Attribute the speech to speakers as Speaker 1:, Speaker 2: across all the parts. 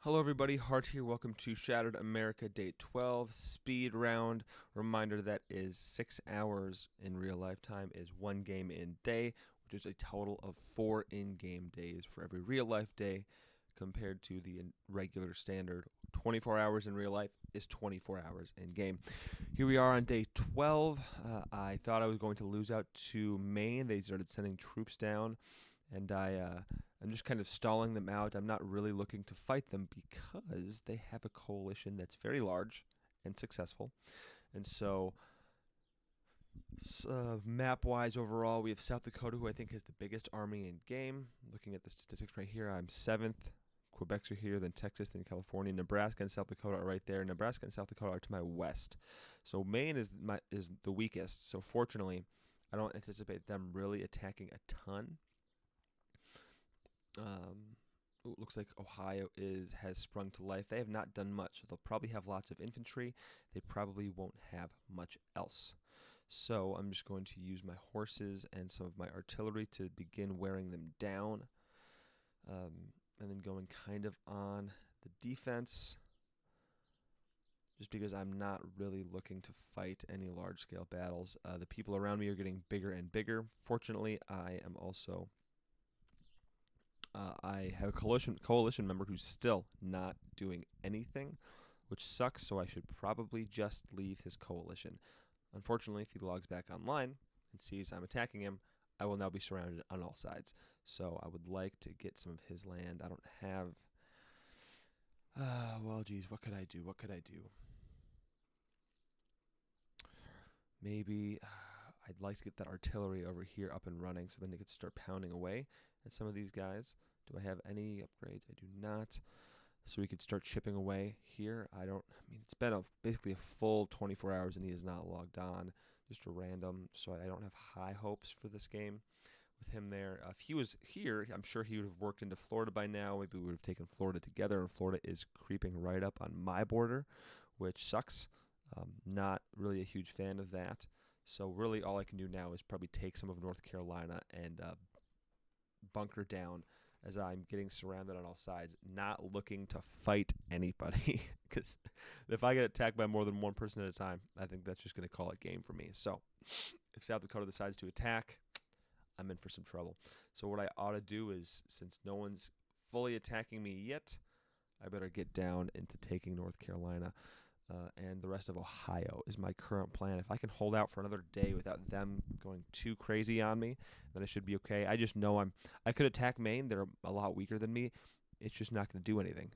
Speaker 1: Hello, everybody. Hart here. Welcome to Shattered America Day 12 Speed Round. Reminder that is 6 hours in real life time is one game in day, which is a total of 4 in-game days for every real life day, compared to the regular standard 24 hours in real life is 24 hours in game. Here we are on day 12. I thought I was going to lose out to Maine. They started sending troops down, and I'm just kind of stalling them out. I'm not really looking to fight them because they have a coalition that's very large and successful. And so, map-wise, overall, we have South Dakota, who I think has the biggest army in game. Looking at the statistics right here, I'm 7th. Quebec's are here, then Texas, then California. Nebraska and South Dakota are right there. Nebraska and South Dakota are to my west. So Maine is the weakest. So fortunately, I don't anticipate them really attacking a ton. Looks like Ohio has sprung to life. They have not done much. They'll probably have lots of infantry. They probably won't have much else. So I'm just going to use my horses and some of my artillery to begin wearing them down. And then going kind of on the defense, just because I'm not really looking to fight any large-scale battles. The people around me are getting bigger and bigger. Fortunately, I have a coalition member who's still not doing anything, which sucks, so I should probably just leave his coalition. Unfortunately, if he logs back online and sees I'm attacking him, I will now be surrounded on all sides. So I would like to get some of his land. I don't have... well, geez, what could I do? Maybe I'd like to get that artillery over here up and running so then they could start pounding away at some of these guys. Do I have any upgrades? I do not. So we could start chipping away here. I mean, it's been basically a full 24 hours and he is not logged on. Just a random. So I don't have high hopes for this game with him there. If he was here, I'm sure he would have worked into Florida by now. Maybe we would have taken Florida together, and Florida is creeping right up on my border, which sucks. Not really a huge fan of that. So really all I can do now is probably take some of North Carolina and bunker down as I'm getting surrounded on all sides, not looking to fight anybody. Because if I get attacked by more than one person at a time, I think that's just going to call it game for me. So if South Dakota decides to attack, I'm in for some trouble. So what I ought to do is, since no one's fully attacking me yet, I better get down into taking North Carolina. And the rest of Ohio is my current plan. If I can hold out for another day without them going too crazy on me, then I should be okay. I just know I could attack Maine. They're a lot weaker than me. It's just not going to do anything.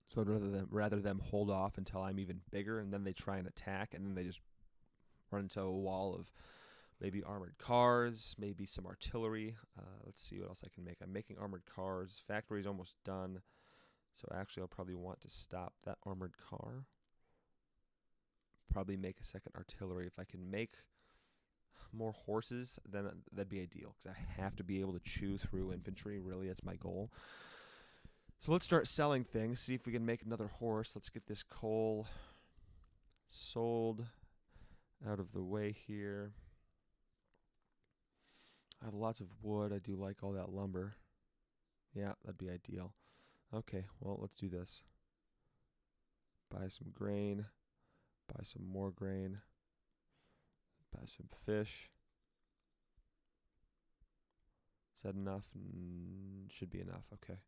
Speaker 1: So I'd rather them hold off until I'm even bigger, and then they try and attack, and then they just run into a wall of maybe armored cars, maybe some artillery. Let's see what else I can make. I'm making armored cars. Factory's almost done. So actually, I'll probably want to stop that armored car. Probably make a second artillery. If I can make more horses, then that'd be ideal, because I have to be able to chew through infantry. Really, that's my goal. So let's start selling things, see if we can make another horse. Let's get this coal sold out of the way here. I have lots of wood. I do like all that lumber. Yeah, that'd be ideal. Okay, well, let's do this. Buy some grain. Buy some more grain. Buy some fish. Is that enough? Should be enough. Okay.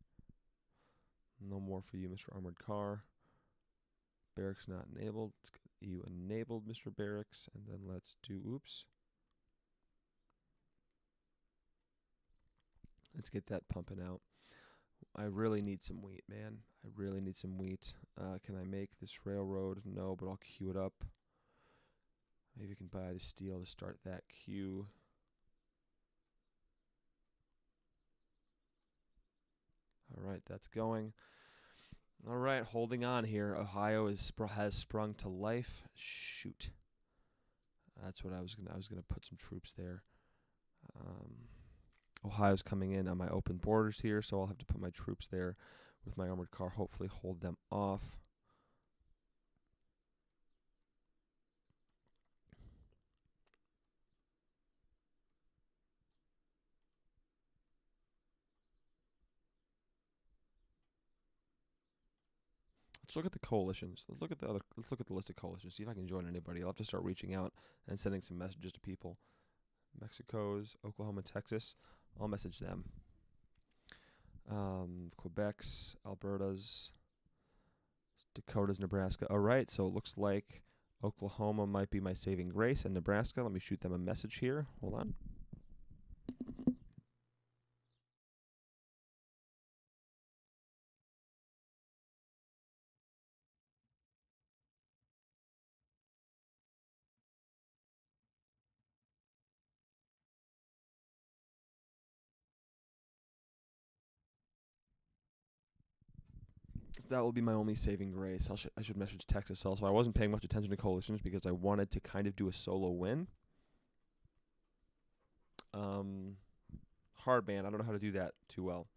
Speaker 1: No more for you, Mr. Armored Car. Barracks not enabled. Let's get you enabled, Mr. Barracks. And then let's do, oops. Let's get that pumping out. I really need some wheat, man. I really need some wheat. Can I make this railroad? No, but I'll queue it up. Maybe we can buy the steel to start that queue. All right, that's going. All right, holding on here. Ohio has sprung to life. Shoot. That's what I was gonna put some troops there. Ohio's coming in on my open borders here, so I'll have to put my troops there with my armored car, hopefully hold them off. Let's look at the coalitions. Let's look at the other. Let's look at the list of coalitions. See if I can join anybody. I'll have to start reaching out and sending some messages to people. Mexico's, Oklahoma, Texas. I'll message them. Quebec's, Alberta's, Dakota's, Nebraska. All right, so it looks like Oklahoma might be my saving grace, and Nebraska. Let me shoot them a message here. Hold on. That will be my only saving grace. I should message Texas also. I wasn't paying much attention to coalitions because I wanted to kind of do a solo win. Hard man. I don't know how to do that too well.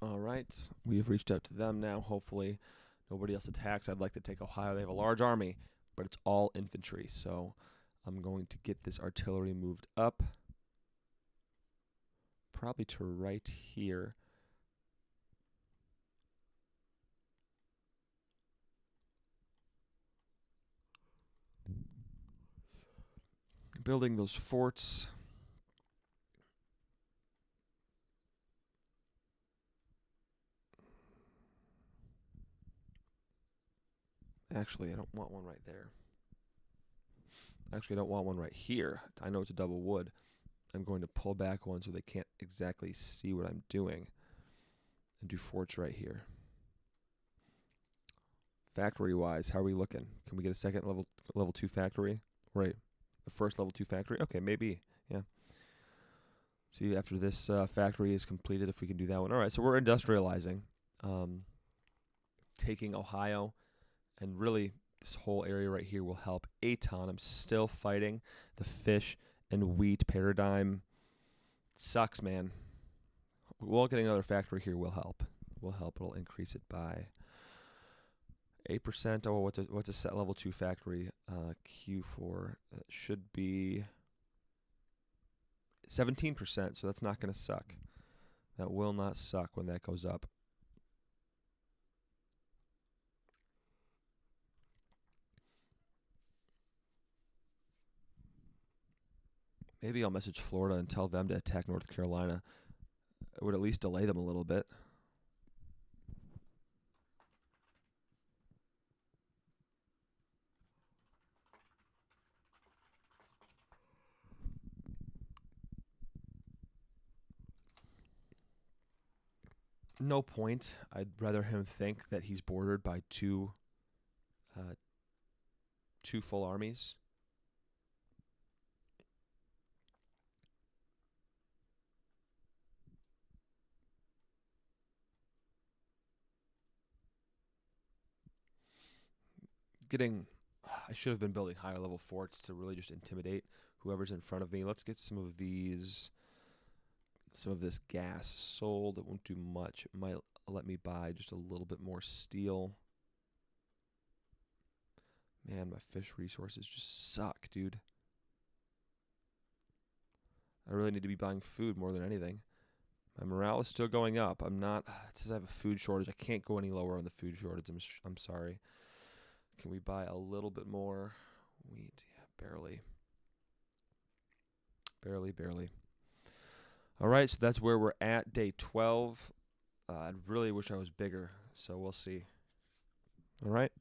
Speaker 1: All right, we have reached out to them now. Hopefully, nobody else attacks. I'd like to take Ohio. They have a large army, but it's all infantry. So I'm going to get this artillery moved up, probably to right here. Building those forts. Actually, I don't want one right there. Actually, I don't want one right here. I know it's a double wood. I'm going to pull back one so they can't exactly see what I'm doing. And do forts right here. Factory-wise, how are we looking? Can we get a second level 2 factory? Right. The first level 2 factory? Okay, maybe. Yeah. See, after this factory is completed, if we can do that one. All right, so we're industrializing. Taking Ohio, and really this whole area right here will help a ton. I'm still fighting the fish and wheat paradigm. Sucks, man. Well, getting another factory here will help. It'll increase it by 8%. Oh, what's a set level 2 factory? Q4. That should be 17%, so that's not going to suck. That will not suck when that goes up. Maybe I'll message Florida and tell them to attack North Carolina. It would at least delay them a little bit. No point. I'd rather him think that he's bordered by two full armies. I should have been building higher level forts to really just intimidate whoever's in front of me. Let's get some of this gas sold. It won't do much. It might let me buy just a little bit more steel. Man, my fish resources just suck, dude. I really need to be buying food more than anything. My morale is still going up. It says I have a food shortage. I can't go any lower on the food shortage. I'm sorry. Can we buy a little bit more wheat? Yeah, barely. Barely. All right, so that's where we're at, day 12. I really wish I was bigger, so we'll see. All right.